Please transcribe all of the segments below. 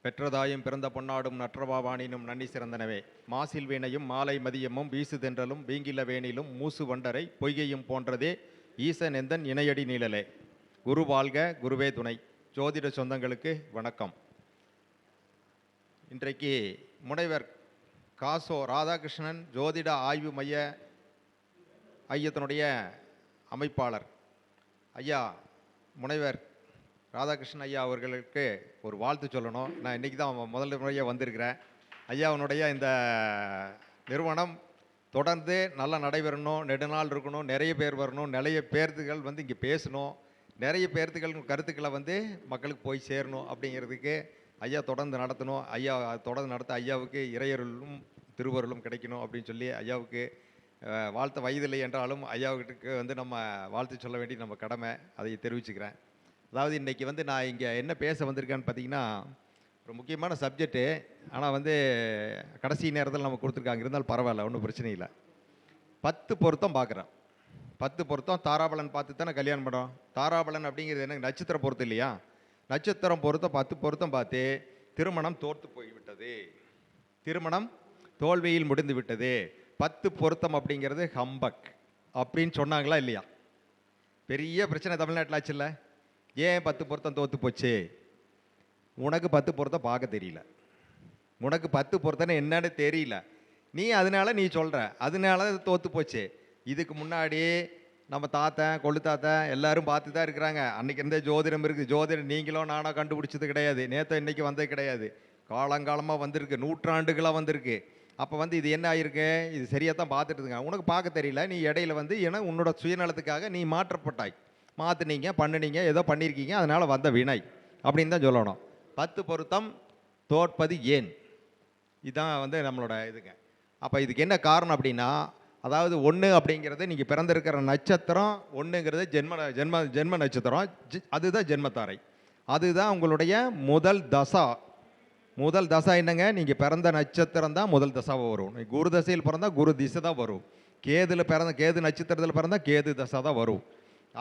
பெற்றதாயும் பிறந்த பொன்னாடும் நற்றவாவானினும் நன்னி சிறந்தனவே. மாசில் வீணையும் மாலை மதியமும் வீசுதென்றலும் வீங்கில வேணிலும் மூசு வண்டரை பொய்கையும் போன்றதே ஈசன் எந்தன் இணையடி நீழலே. குரு வாழ்க, குருவே துணை. ஜோதிட சொந்தங்களுக்கு வணக்கம். இன்றைக்கு முனைவர் காசோ ராதாகிருஷ்ணன் ஜோதிட ஆய்வு மைய ஐயத்தினுடைய அமைப்பாளர் ஐயா முனைவர் ராதாகிருஷ்ணன் ஐயா அவர்களுக்கு ஒரு வாழ்த்து சொல்லணும். நான் இன்றைக்கி தான் முதல் முறையாக வந்திருக்கிறேன். ஐயாவுடைய இந்த நிறுவனம் தொடர்ந்து நல்லா நடைபெறணும், நெடுநாள் இருக்கணும், நிறைய பேர் வரணும், நிறைய பேர்த்துகள் இங்கே பேசணும், நிறைய பேர்த்துகள் கருத்துக்களை மக்களுக்கு போய் சேரணும் அப்படிங்கிறதுக்கு ஐயா தொடர்ந்து நடத்தணும். ஐயா தொடர்ந்து நடத்த ஐயாவுக்கு இறையருளும் திருவருளும் கிடைக்கணும் அப்படின்னு சொல்லி ஐயாவுக்கு வாழ்த்த வயதில்லை என்றாலும் ஐயாவுக்கு நம்ம வாழ்த்து சொல்ல வேண்டிய நம்ம கடமை, அதை தெரிவிச்சுக்கிறேன். அதாவது இன்றைக்கி நான் இங்கே என்ன பேச வந்திருக்கேன்னு பார்த்தீங்கன்னா, ஒரு முக்கியமான சப்ஜெக்டு. ஆனால் கடைசி நேரத்தில் நம்ம கொடுத்துருக்காங்க, இருந்தாலும் பரவாயில்ல, ஒன்றும் பிரச்சனை இல்லை. 10 பொருத்தம் பார்க்குறேன். 10 பொருத்தம் தாராபலன் பார்த்து தானே கல்யாணம் பண்ணுறோம். தாராபலன் அப்படிங்கிறது என்ன? நட்சத்திர பொருத்தம் இல்லையா? நட்சத்திரம் பொருத்தம் 10 பொருத்தம் பார்த்து திருமணம் தோற்று போய்விட்டது, திருமணம் தோல்வியில் முடிந்து விட்டது. 10 பொருத்தம் அப்படிங்கிறது ஹம்பக் அப்படின்னு சொன்னாங்களா இல்லையா? பெரிய பிரச்சனை தமிழ்நாட்டில் ஆச்சுல்ல. ஏன் 10 பொருத்தம் தோற்று போச்சு? உனக்கு 10 பொருத்தம் பார்க்க தெரியல, உனக்கு 10 பொருத்தம்னு என்னன்னு தெரியல. நீ அதனால நீ சொல்கிற, அதனால தோற்று போச்சு. இதுக்கு முன்னாடி நம்ம தாத்தன் கொள்ளு தாத்தன் எல்லாரும் பார்த்து தான் இருக்கிறாங்க. அன்றைக்கி இருந்த ஜோதிடம் இருக்குது. ஜோதிடம் நீங்களும் நானாக கண்டுபிடிச்சது கிடையாது, நேற்று இன்றைக்கி வந்தது கிடையாது, காலங்காலமாக வந்திருக்கு, நூற்றாண்டுகளாக வந்திருக்கு. அப்போ இது என்ன ஆகிருக்கு? இது சரியாக தான் பார்த்துட்டுதுங்க. உனக்கு பார்க்க தெரியல. நீ இடையில ஏன்னா உன்னோட சுயநலத்துக்காக நீ மாற்றப்பட்டாய், மாற்றினீங்க, பண்ணினீங்க, ஏதோ பண்ணியிருக்கீங்க, அதனால் வந்த வினை அப்படின்னு தான் சொல்லணும். 10 பொருத்தம் தோற்பது ஏன்? இதுதான் நம்மளோட இதுங்க. அப்போ இதுக்கு என்ன காரணம் அப்படின்னா, அதாவது 1 அப்படிங்கிறது நீங்கள் பிறந்திருக்கிற நட்சத்திரம், 1ங்கிறது ஜென்ம நட்சத்திரம், அதுதான் ஜென்மத்தாரை, அதுதான் உங்களுடைய முதல் தசா. முதல் தசா என்னங்க? நீங்கள் பிறந்த நட்சத்திரம் தான் முதல் தசாவாக வரும். குரு தசையில் பிறந்தால் குரு திசை தான் வரும். கேது நட்சத்திரத்தில் பிறந்தால் கேது தசா தான் வரும்.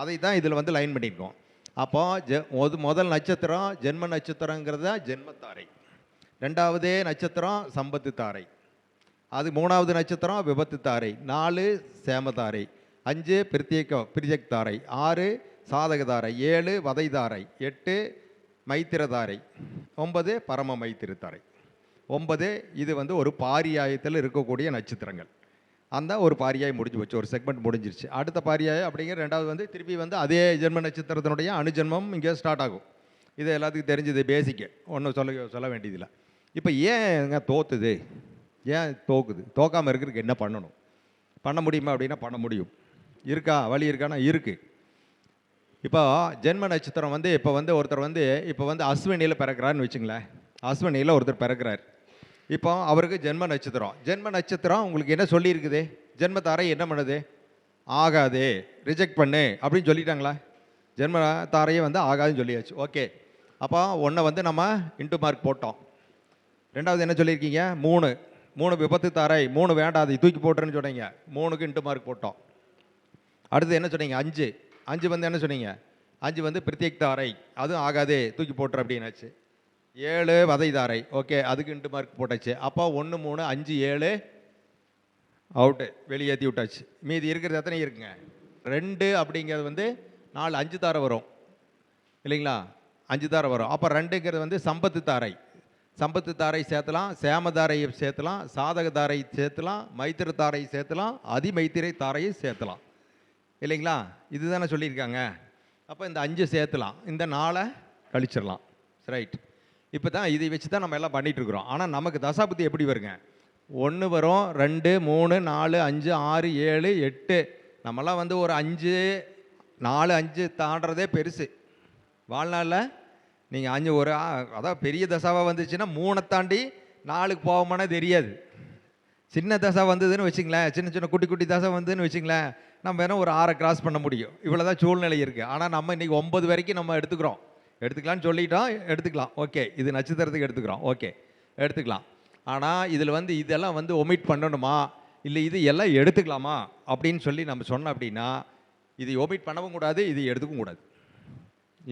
அதை தான் இதில் லைன் பண்ணியிருக்கோம். அப்போ முதல் நட்சத்திரம் ஜென்ம நட்சத்திரங்கிறது தான் ஜென்மத்தாரை, 2வது நட்சத்திரம் சம்பத்து தாரை, அது 3வது நட்சத்திரம் விபத்து தாரை, 4 சேமதாரை, 5 பிரிஜக் தாரை, 6 சாதக தாரை, 7 வதை தாரை, 8 மைத்திர தாரை, 9 பரம மைத்திர தாரை. 9 இது ஒரு பாரியாயத்தில் இருக்கக்கூடிய நட்சத்திரங்கள். அந்த ஒரு பாரியாய் முடிஞ்சு போச்சு, ஒரு செக்மெண்ட் முடிஞ்சிருச்சு. அடுத்த பாரியாய் அப்படிங்கிற 2வது திருப்பி அதே ஜென்ம நட்சத்திரத்தினுடைய அணுஜென்மம் இங்கே ஸ்டார்ட் ஆகும். இது எல்லாத்துக்கும் தெரிஞ்சது, பேசிக்கு, ஒன்றும் சொல்ல வேண்டியதில்லை. இப்போ ஏன் தோத்துது, ஏன் தோக்குது? தோக்காமல் இருக்கிறதுக்கு என்ன பண்ணணும்? பண்ண முடியுமா அப்படின்னா பண்ண முடியும். இருக்கா வழி இருக்கான்னா இருக்குது. இப்போ ஜென்ம நட்சத்திரம் இப்போ ஒருத்தர் இப்போ அஸ்வினியில் பிறக்கிறாருன்னு வச்சுங்களேன். அஸ்வினியில் ஒருத்தர் பிறக்கிறார். இப்போ அவருக்கு ஜென்ம நட்சத்திரம் உங்களுக்கு என்ன சொல்லியிருக்குது? ஜென்மத்தாரை என்ன பண்ணுது? ஆகாது, ரிஜெக்ட் பண்ணு அப்படின்னு சொல்லிட்டாங்களா? ஜென்ம தாரையே ஆகாதுன்னு சொல்லியாச்சு. ஓகே, அப்போ 1 நம்ம இன்ட்டு மார்க் போட்டோம். 2வது என்ன சொல்லியிருக்கீங்க? 3 விபத்து தாரை, 3 வேண்டாது தூக்கி போட்டுருன்னு சொன்னீங்க. 3க்கு இன்ட்டு மார்க் போட்டோம். அடுத்து என்ன சொன்னீங்க? 5 என்ன சொன்னீங்க? 5 பிரத்யேக் தாரை, அதுவும் ஆகாது தூக்கி போட்டுரு அப்படின்னாச்சு. 7 வதை தாரை, ஓகே, அதுக்கு இன்ட்டு மார்க் போட்டாச்சு. அப்போ 1 3 5 7 அவுட்டு, வெளியேற்றி விட்டாச்சு. மீதி இருக்கிறது எத்தனை இருக்குங்க? 2 அப்படிங்கிறது 4 5 தாரை வரும் இல்லைங்களா? 5 தாரை வரும். அப்போ 2ங்கிறது சம்பத்து தாரை, சம்பத்து தாரை சேர்த்தலாம், சேமதாரையை சேர்த்தலாம், சாதக தாரை சேர்த்தலாம், மைத்திர தாரை சேர்த்தலாம், அதிமைத்திரை தாரையை சேர்த்தலாம் இல்லைங்களா? இதுதானே சொல்லியிருக்காங்க. அப்போ இந்த 5 சேர்த்தலாம், இந்த 4 கழிச்சிடலாம். ரைட். இப்போ தான் இதை வச்சு தான் நம்ம எல்லாம் பண்ணிகிட்ருக்குறோம். ஆனால் நமக்கு தசாபுத்தி எப்படி வருங்க? 1 வரும், 2 3 4 5 6 7 8. நம்மலாம் ஒரு 5 4 5 தாண்டதே பெருசு வாழ்நாளில். நீங்கள் 5 ஒரு அதான் பெரிய தசாவாக வந்துச்சுன்னா 3 தாண்டி 4க்கு போவோமானே தெரியாது. சின்ன தசா வந்ததுன்னு வச்சுங்களேன், சின்ன குட்டி தசா வந்ததுன்னு வச்சுங்களேன், நம்ம வேணால் ஒரு 6 கிராஸ் பண்ண முடியும். இவ்வளோ தான் சூழ்நிலை இருக்குது. ஆனால் நம்ம இன்றைக்கி 9 வரைக்கும் நம்ம எடுத்துக்கலாம்னு சொல்லிட்டோம். எடுத்துக்கலாம், ஓகே. இது நட்சத்திரத்துக்கு எடுத்துக்கிறோம், ஓகே, எடுத்துக்கலாம். ஆனால் இதில் இதெல்லாம் ஒமிட் பண்ணணுமா, இல்லை இது எல்லாம் எடுத்துக்கலாமா அப்படின்னு சொல்லி நம்ம சொன்னோம் அப்படின்னா, இதை ஒமிட் பண்ணவும் கூடாது, இதை எடுத்துக்கவும் கூடாது,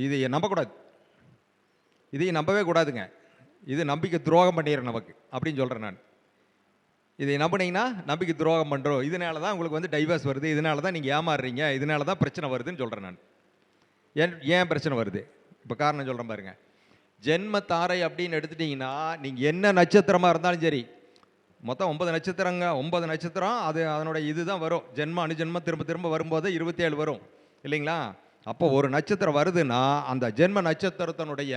இதை நம்பக்கூடாது, இதையும் நம்பவே கூடாதுங்க. இது நம்பிக்கை துரோகம் பண்ணிடுறேன் நமக்கு அப்படின்னு சொல்கிறேன் நான். இதை நம்பினீங்கன்னா நம்பிக்கை துரோகம் பண்ணுறோம், இதனால தான் உங்களுக்கு வந்து டைவர்ஸ் வருது, இதனால தான் நீங்கள் ஏமாறுறீங்க, இதனால தான் பிரச்சனை வருதுன்னு சொல்கிறேன் நான். ஏன் பிரச்சனை வருது? இப்போ காரணம் சொல்கிறேன் பாருங்கள். ஜென்ம தாரை அப்படின்னு எடுத்துட்டிங்கன்னா நீங்கள் என்ன நட்சத்திரமாக இருந்தாலும் சரி, மொத்தம் 9 நட்சத்திரங்க, 9 நட்சத்திரம் அது அதனோட இது தான் வரும். ஜென்மம் அணுஜென்மம் திரும்ப திரும்ப வரும்போது 27 வரும் இல்லைங்களா? அப்போ ஒரு நட்சத்திரம் வருதுன்னா அந்த ஜென்ம நட்சத்திரத்தினுடைய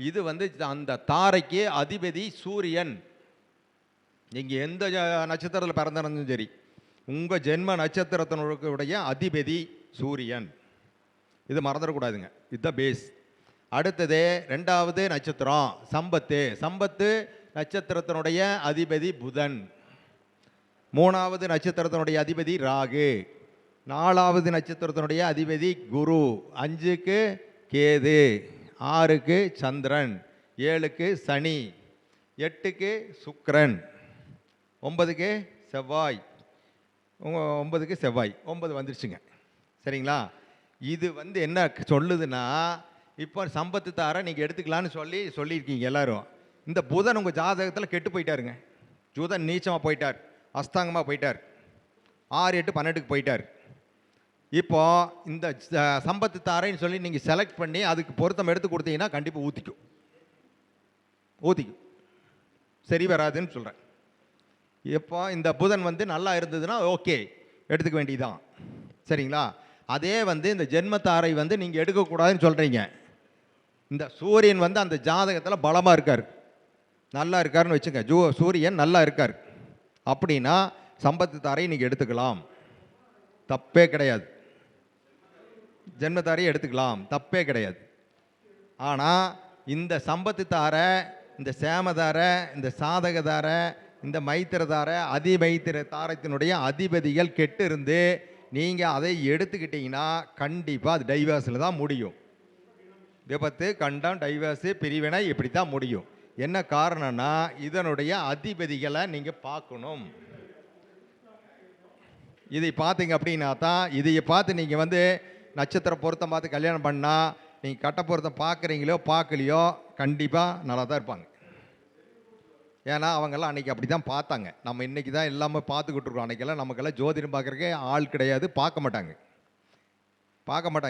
இது வந்து அந்த தாரைக்கு அதிபதி சூரியன். நீங்கள் எந்த நட்சத்திரத்தில் பிறந்திருந்தும் சரி, உங்கள் ஜென்ம நட்சத்திரத்தினுடைய அதிபதி சூரியன். இது மறந்துடக்கூடாதுங்க, இதுதான் பேஸ். அடுத்தது 2வது நட்சத்திரம் சம்பத்து. சம்பத்து நட்சத்திரத்தினுடைய அதிபதி புதன். 3வது நட்சத்திரத்தினுடைய அதிபதி ராகு. 4வது நட்சத்திரத்தினுடைய அதிபதி குரு. 5க்கு கேது. 6க்கு சந்திரன். 7க்கு சனி. 8க்கு சுக்கிரன். 9க்கு செவ்வாய். 9க்கு செவ்வாய். 9 வந்துருச்சுங்க சரிங்களா? இது வந்து என்ன சொல்லுதுன்னா, இப்போ சம்பத்து தாரை நீங்கள் எடுத்துக்கலான்னு சொல்லியிருக்கீங்க எல்லாரும். இந்த புதன் உங்கள் ஜாதகத்தில் கெட்டு போயிட்டாருங்க. புதன் நீச்சமாக போயிட்டார், அஸ்தாங்கமாக போயிட்டார், 6, 8, 12க்கு போயிட்டார். இப்போ இந்த சம்பத்து தாரைன்னு சொல்லி நீங்கள் செலக்ட் பண்ணி அதுக்கு பொருத்தம் எடுத்து கொடுத்தீங்கன்னா கண்டிப்பாக ஊற்றிக்கும், சரி வராதுன்னு சொல்கிறேன். இப்போ இந்த புதன் வந்து நல்லா இருந்ததுன்னா ஓகே, எடுத்துக்க வேண்டியதுதான் சரிங்களா? அதே வந்து இந்த ஜென்மத்தாரை வந்து நீங்கள் எடுக்கக்கூடாதுன்னு சொல்கிறீங்க. இந்த சூரியன் வந்து அந்த ஜாதகத்தில் பலமாக இருக்கார், நல்லா இருக்காருன்னு வச்சுங்க. சூரியன் நல்லா இருக்கார் அப்படின்னா சம்பத்து தாரையை நீங்கள் எடுத்துக்கலாம், தப்பே கிடையாது. ஜென்மத்தாரையை எடுத்துக்கலாம், தப்பே கிடையாது. ஆனால் இந்த சம்பத்து தாரை, இந்த சேமதாரை, இந்த சாதகதாரை, இந்த மைத்திரதாரை, அதிமைத்திர தாரத்தினுடைய அதிபதிகள் கெட்டு இருந்து நீங்கள் அதை எடுத்துக்கிட்டிங்கன்னா கண்டிப்பாக அது டைவர்ஸில் தான் முடியும். விபத்து, கண்டம், டைவர்ஸு, பிரிவினை இப்படி தான் முடியும். என்ன காரணம்னா இதனுடைய அதிபதிகளை நீங்கள் பார்க்கணும். இதை பார்த்தீங்க அப்படின்னா தான், இதை பார்த்து நீங்கள் வந்து நட்சத்திர பொருத்தம் பார்த்து கல்யாணம் பண்ணால் நீங்கள் கட்ட பொருத்தம் பார்க்குறீங்களோ பார்க்கலையோ கண்டிப்பாக நல்லா தான் இருப்பாங்க. ஏன்னா அவங்கெல்லாம் அன்றைக்கி அப்படி தான் பார்த்தாங்க. நம்ம இன்றைக்கி தான் எல்லாமே பார்த்துக்கிட்டு இருக்கோம். அன்றைக்கெல்லாம் நமக்கெல்லாம் ஜோதிடம் பார்க்குறக்கே ஆள் கிடையாது, பார்க்க மாட்டாங்க.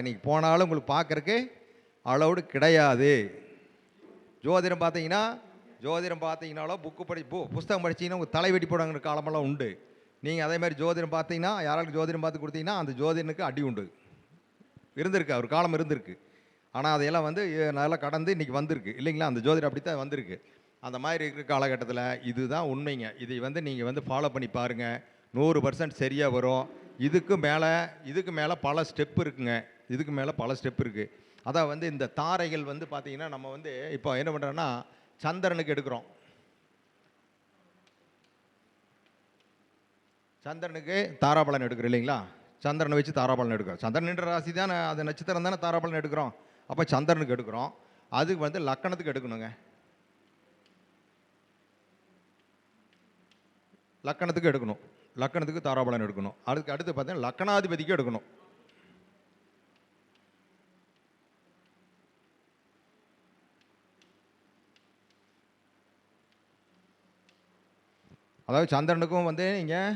இன்றைக்கி போனாலும் உங்களுக்கு பார்க்குறக்கு அளவுடு கிடையாது. ஜோதிடம் பார்த்தீங்கன்னாலும் புஸ்தகம் படிச்சிங்கன்னா உங்கள் தலை வெட்டி போடுங்கிற காலமெல்லாம் உண்டு. நீங்கள் அதே மாதிரி ஜோதிடம் பார்த்தீங்கன்னா, யாராலும் ஜோதிடம் பார்த்து கொடுத்தீங்கன்னா அந்த ஜோதிடனுக்கு அடி உண்டு. இருந்திருக்கு, ஒரு காலம் இருந்திருக்கு. ஆனால் அதையெல்லாம் வந்து நல்லா கடந்து இன்றைக்கி வந்திருக்கு இல்லைங்களா? அந்த ஜோதிடம் அப்படி தான் வந்திருக்கு. அந்த மாதிரி இருக்கிற காலகட்டத்தில் இதுதான் உண்மைங்க. இதை வந்து நீங்கள் வந்து ஃபாலோ பண்ணி பாருங்கள், 100% சரியாக வரும். இதுக்கு மேலே பல ஸ்டெப் இருக்குங்க. இருக்குது. அதான் வந்து இந்த தாரைகள் வந்து பார்த்தீங்கன்னா நம்ம வந்து இப்போ என்ன பண்ணுறோன்னா சந்திரனுக்கு எடுக்கிறோம். சந்திரனுக்கு தாராபலன் எடுக்கிறோம் இல்லைங்களா? சந்திரனை வச்சு தாராபலன் எடுக்கிறோம். சந்திரன் என்ற ராசி தானே, அது நட்சத்திரம் தானே தாராபலன் எடுக்கிறோம். அப்போ சந்திரனுக்கு எடுக்கிறோம். அதுக்கு வந்து லக்கணத்துக்கு எடுக்கணுங்க. லக்கணத்துக்கு தாராபலன் எடுக்கணும். அதுக்கு அடுத்து பார்த்தீங்கன்னா லக்கணாதிபதிக்கு எடுக்கணும். அதாவது சந்திரனுக்கும் வந்து நீங்கள்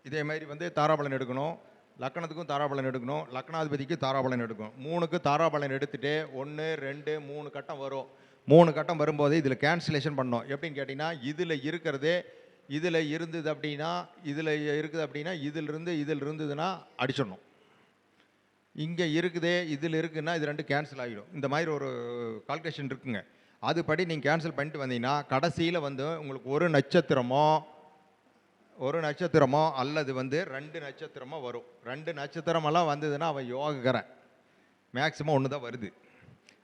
இதே மாதிரி வந்து தாராபலன் எடுக்கணும், லக்கணத்துக்கும் தாராபலன் எடுக்கணும், லக்கணாதிபதிக்கு தாராபலன் எடுக்கணும். 3க்கு தாராபலன் எடுத்துகிட்டு 1, 2, 3 கட்டம் வரும். 3 கட்டம் வரும்போது இதில் கேன்சலேஷன் பண்ணணும். எப்படின்னு கேட்டிங்கன்னா, இதில் இருந்தது அப்படின்னா இதில் இருந்ததுன்னா அடிச்சிடணும். இங்கே இதில் இருக்குன்னா இது 2 கேன்சல் ஆகிடும். இந்த மாதிரி ஒரு கால்குலேஷன் இருக்குங்க. அதுபடி நீங்கள் கேன்சல் பண்ணிட்டு வந்தீங்கன்னா கடைசியில் வந்து உங்களுக்கு ஒரு நட்சத்திரமோ அல்லது வந்து 2 நட்சத்திரமோ வரும். 2 நட்சத்திரமெல்லாம் வந்ததுன்னா அவன் யோகக்காரன். மேக்ஸிமம் 1 தான் வருது.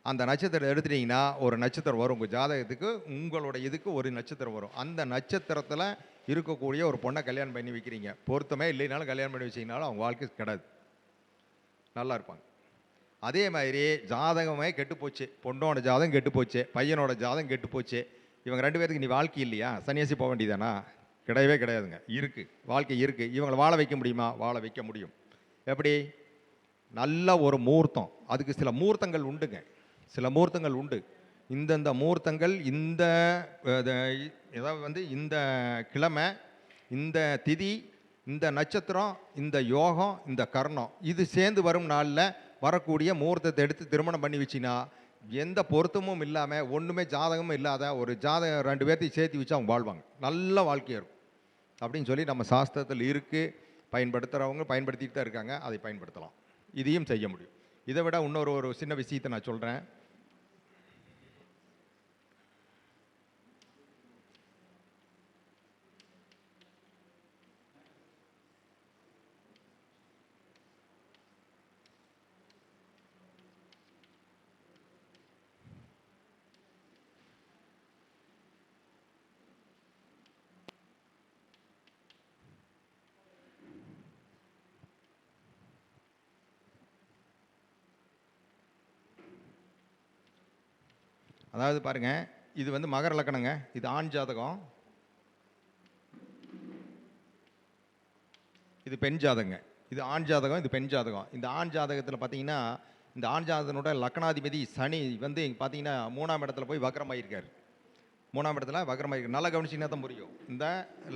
அந்த நட்சத்திரம் எடுத்துட்டிங்கன்னா ஒரு நட்சத்திரம் வரும் உங்கள் ஜாதகத்துக்கு, உங்களோட இதுக்கு ஒரு நட்சத்திரம் வரும். அந்த நட்சத்திரத்தில் இருக்கக்கூடிய ஒரு பொண்ணை கல்யாணம் பண்ணி வைக்கிறீங்க. பொருத்தமே இல்லைனாலும் கல்யாணம் பண்ணி வச்சிங்கனாலும் அவங்க வாழ்க்கை கிடையாது, நல்லா இருப்பாங்க. அதே மாதிரி ஜாதகமே கெட்டுப்போச்சு, பொண்ணோட ஜாதகம் கெட்டுப்போச்சு, பையனோட ஜாதகம் கெட்டுப்போச்சு, இவங்க 2 பேருக்கு நீ வாழ்க்கை இல்லையா, சன்னியாசி போக வேண்டியதானா? கிடையவே கிடையாதுங்க. இருக்குது, வாழ்க்கை இருக்குது. இவங்களை வாழ வைக்க முடியுமா? வாழ வைக்க முடியும். எப்படி? நல்ல ஒரு முகூர்த்தம், அதுக்கு சில முகூர்த்தங்கள் உண்டுங்க, சில முகூர்த்தங்கள் உண்டு. இந்தந்த முகூர்த்தங்கள் இந்த ஏதாவது வந்து இந்த கிழமை, இந்த திதி, இந்த நட்சத்திரம், இந்த யோகம், இந்த கர்ணம் இது சேர்ந்து வரும் நாளில் வரக்கூடிய முகூர்த்தத்தை எடுத்து திருமணம் பண்ணி வச்சின்னா எந்த பொருத்தமும் இல்லாமல் ஒன்றுமே ஜாதகமும் இல்லாத ஒரு ஜாதகம் 2 பேர்த்தையும் சேர்த்து வச்சு அவங்க வாழ்வாங்க, நல்ல வாழ்க்கையாக இருக்கும் அப்படின்னு சொல்லி நம்ம சாஸ்திரத்தில் இருக்குது. பயன்படுத்துகிறவங்க பயன்படுத்திட்டு தான் இருக்காங்க, அதை பயன்படுத்தலாம். இதையும் செய்ய முடியும். இதை விட இன்னொரு சின்ன விஷயத்தை நான் சொல்கிறேன். அதாவது பாருங்க, இது வந்து மகர லக்கணங்க, இது ஆண் ஜாதகம், இது பெண் ஜாதகங்க. இது ஆண் ஜாதகம், இது பெண் ஜாதகம். இந்த ஆண் ஜாதகத்தில் பார்த்தீங்கன்னா இந்த ஆண் ஜாதகனோட லக்னாதிபதி சனி வந்து பார்த்தீங்கன்னா 3ஆம் இடத்துல போய் வக்ரமாயிருக்கார். 3ஆம் இடத்துல வக்ரமாயிருக்கு. நல்லா கவனிச்சிங்கன்னா தான் புரியும். இந்த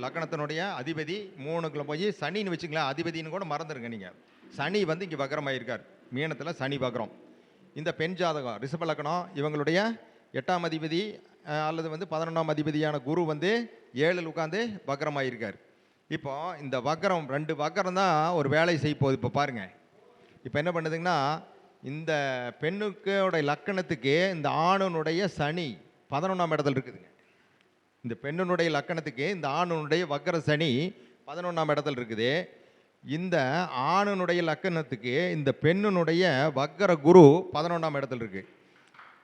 லக்னத்தினுடைய அதிபதி 3க்குள்ள போய் சனின்னு வச்சுக்கலாம், அதிபதினு கூட மறந்துடுங்க நீங்கள். சனி வந்து இங்கே வக்ரமாயிருக்கார், மீனத்தில் சனி வக்ரம். இந்த பெண் ஜாதகம் ரிஷப லக்னம், இவங்களுடைய 8ஆம் அதிபதி அல்லது வந்து 11ஆம் அதிபதியான குரு வந்து 7ல் உட்காந்து வக்ரமாயிருக்கார். இப்போ இந்த வக்ரம் 2 வக்ரம் தான் ஒரு வேலை செய்ய போகுது. இப்போ பாருங்கள், இப்போ என்ன பண்ணுதுங்கன்னா இந்த பெண்ணுக்கோட லக்கணத்துக்கு இந்த ஆணுனுடைய சனி 11ஆம் இடத்துல இருக்குதுங்க. இந்த பெண்ணுனுடைய லக்கணத்துக்கு இந்த ஆணுனுடைய வக்ர சனி 11ஆம் இடத்துல இருக்குது. இந்த ஆணுனுடைய லக்கணத்துக்கு இந்த பெண்ணுனுடைய வக்ர குரு 11ஆம் இடத்துல இருக்குது.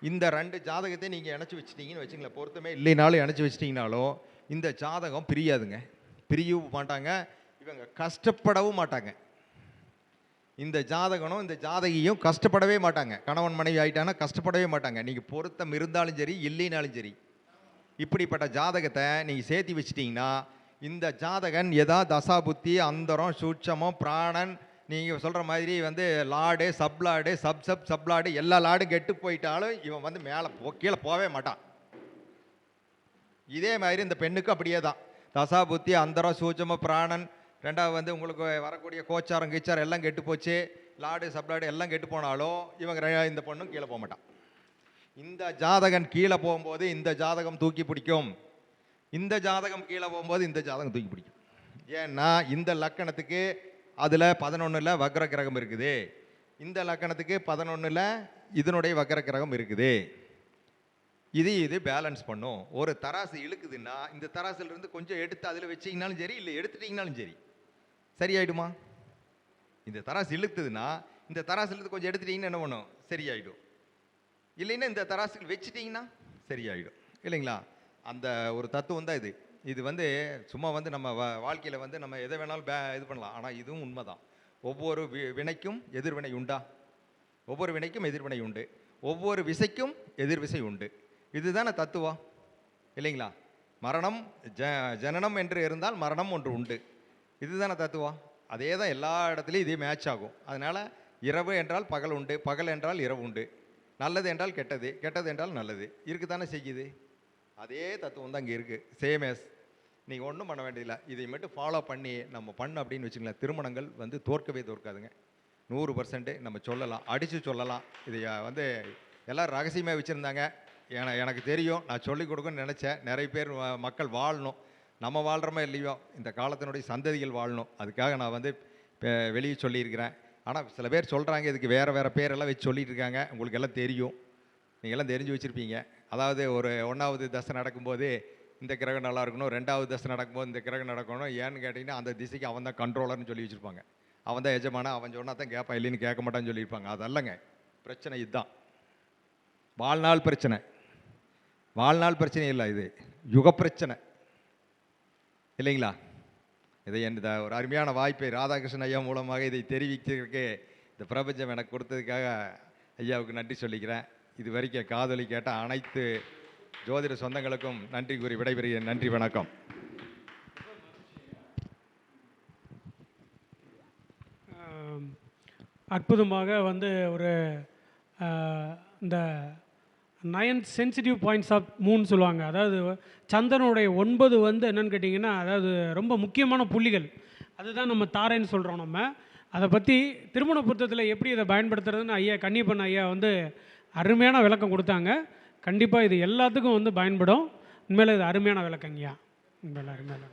இந்த 2 ஜாதகத்தை நீங்கள் இணைச்சி வச்சிட்டிங்கன்னு வச்சுங்களேன், பொருத்தமே இல்லைனாலும் இணைச்சி வச்சிட்டிங்கனாலும் இந்த ஜாதகம் பிரியாதுங்க, பிரியவும் மாட்டாங்க, இவங்க கஷ்டப்படவும் மாட்டாங்க. இந்த ஜாதகனும் இந்த ஜாதகியும் கஷ்டப்படவே மாட்டாங்க. கணவன் மனைவி ஆகிட்டாங்கன்னா கஷ்டப்படவே மாட்டாங்க. நீங்கள் பொருத்தம் இருந்தாலும் சரி இல்லைனாலும் சரி. இப்படிப்பட்ட ஜாதகத்தை நீங்கள் சேர்த்தி வச்சிட்டிங்கன்னா இந்த ஜாதகன் எதா தசாபுத்தி அந்தரம் சூட்சமம் பிராணன் நீங்கள் சொல்கிற மாதிரி வந்து லாடு சப்லாடு சப்லாடு எல்லா லாடும் கெட்டு போயிட்டாலும் இவன் வந்து மேலே கீழே போகவே மாட்டான். இதே மாதிரி இந்த பெண்ணுக்கு அப்படியே தான். தசாபுத்தி அந்தரம் சூட்சம பிராணன், ரெண்டாவது வந்து உங்களுக்கு வரக்கூடிய கோச்சாரம் கீச்சாரம் எல்லாம் கெட்டு போச்சு, லாடு சப்லாடு எல்லாம் கெட்டு போனாலும் இவங்க இந்த பொண்ணும் கீழே போக மாட்டான். இந்த ஜாதகன் கீழே போகும்போது இந்த ஜாதகம் தூக்கி பிடிக்கும், இந்த ஜாதகம் கீழே போகும்போது இந்த ஜாதகம் தூக்கி பிடிக்கும். ஏன்னா இந்த லக்கணத்துக்கு அதில் 11ல் வக்ர கிரகம் இருக்குது, இந்த லக்கணத்துக்கு 11ல் இதனுடைய வக்ர கிரகம் இருக்குது. இது பேலன்ஸ் பண்ணும். ஒரு தராசு இழுக்குதுன்னா இந்த தராசுலேருந்து கொஞ்சம் எடுத்து அதில் வச்சிங்கனாலும் சரி, இல்லை எடுத்துட்டிங்கனாலும் சரி, சரியாயிடுமா? இந்த தராசு இழுக்குதுன்னா இந்த தராசுலேருந்து கொஞ்சம் எடுத்துட்டிங்கன்னா என்ன பண்ணும்? சரியாயிடும். இல்லைன்னா இந்த தராசுகள் வச்சுட்டிங்கன்னா சரியாயிடும், இல்லைங்களா? அந்த ஒரு தத்துவம் தான் இது. இது வந்து சும்மா வந்து நம்ம வாழ்க்கையில் வந்து நம்ம எதை வேணாலும் இது பண்ணலாம். ஆனால் இதுவும் உண்மை தான். ஒவ்வொரு வினைக்கும் எதிர்வினை உண்டா? ஒவ்வொரு வினைக்கும் எதிர்வினை உண்டு, ஒவ்வொரு விசைக்கும் எதிர்விசை உண்டு. இதுதானே தத்துவம், இல்லைங்களா? மரணம் ஜனனம் என்று இருந்தால் மரணம் ஒன்று உண்டு, இதுதானே தத்துவம். அதே தான் எல்லா இடத்துலையும் இதே மேட்ச் ஆகும். அதனால் இரவு என்றால் பகல் உண்டு, பகல் என்றால் இரவு உண்டு, நல்லது என்றால் கெட்டது, கெட்டது என்றால் நல்லது, இருக்குதானே செய்யுது. அதே தத்துவம் தான் இங்கே இருக்குது. சேமஸ் நீங்கள் ஒன்றும் பண்ண வேண்டியதில்லை. இதை மட்டும் ஃபாலோ பண்ணி நம்ம பண்ண அப்படின்னு வச்சுங்களேன், திருமணங்கள் வந்து தோற்கவே தோற்காதுங்க. 100% நம்ம சொல்லலாம், அடித்து சொல்லலாம். இதை வந்து எல்லோரும் ரகசியமாக வச்சுருந்தாங்க. எனக்கு தெரியும், நான் சொல்லிக் கொடுக்கணும்னு நினச்சேன். நிறைய பேர் மக்கள் வாழணும், நம்ம வாழ்கிறோமோ இல்லையோ இந்த காலத்தினுடைய சந்ததிகள் வாழணும், அதுக்காக நான் வந்து வெளியே சொல்லியிருக்கிறேன். ஆனால் சில பேர் சொல்கிறாங்க இதுக்கு வேறு பேரெல்லாம் வச்சு சொல்லிட்டு இருக்காங்க. உங்களுக்கு எல்லாம் தெரியும், நீங்கள் எல்லாம் தெரிஞ்சு வச்சுருப்பீங்க. அதாவது ஒரு 1வது தசை நடக்கும்போது இந்த கிரகம் நல்லா இருக்கணும், 2வது தசை நடக்கும்போது இந்த கிரகம் நடக்கணும். ஏன்னு கேட்டிங்கன்னா அந்த திசைக்கு அவன் தான் கண்ட்ரோலர்னு சொல்லி வச்சுருப்பாங்க. அவன் தான் எஜமான, அவன் சொன்னால் தான் கேட்பான், இல்லைன்னு கேட்க மாட்டான்னு சொல்லியிருப்பாங்க. அதல்லங்க பிரச்சனை. இதுதான் வாழ்நாள் பிரச்சனை. வாழ்நாள் பிரச்சனை இல்லை, இது யுக பிரச்சனை, இல்லைங்களா? இதை இந்த ஒரு அருமையான வாய்ப்பை ராதாகிருஷ்ணன் ஐயா மூலமாக இதை தெரிவிக்கிறதுக்கு இந்த பிரபஞ்சம் எனக்கு கொடுத்ததுக்காக ஐயாவுக்கு நன்றி சொல்லிக்கிறேன். இது வரைக்கும் காதொலி கேட்ட அனைத்து ஜோதிட சொந்தங்களுக்கும் நன்றி கூறி விடைபெறுகிறேன். நன்றி, வணக்கம். அற்புதமாக வந்து ஒரு இந்த 9 சென்சிட்டிவ் பாயிண்ட்ஸ் ஆஃப் மூன் சொல்லுவாங்க. அதாவது சந்திரனுடைய 9 வந்து என்னென்னு கேட்டிங்கன்னா, அதாவது ரொம்ப முக்கியமான புள்ளிகள். அதுதான் நம்ம தாரைன்னு சொல்கிறோம் நம்ம. அதை பற்றி திருமண பொருத்தத்தில் எப்படி இதை பயன்படுத்துறதுன்னு ஐயா கன்னியப்பன் ஐயா வந்து அருமையான விளக்கம் கொடுத்தாங்க. கண்டிப்பாக இது எல்லாத்துக்கும் வந்து பயன்படும். உண்மையில் இது அருமையான விளக்கங்கய்யா. உண்மையில் அருமையான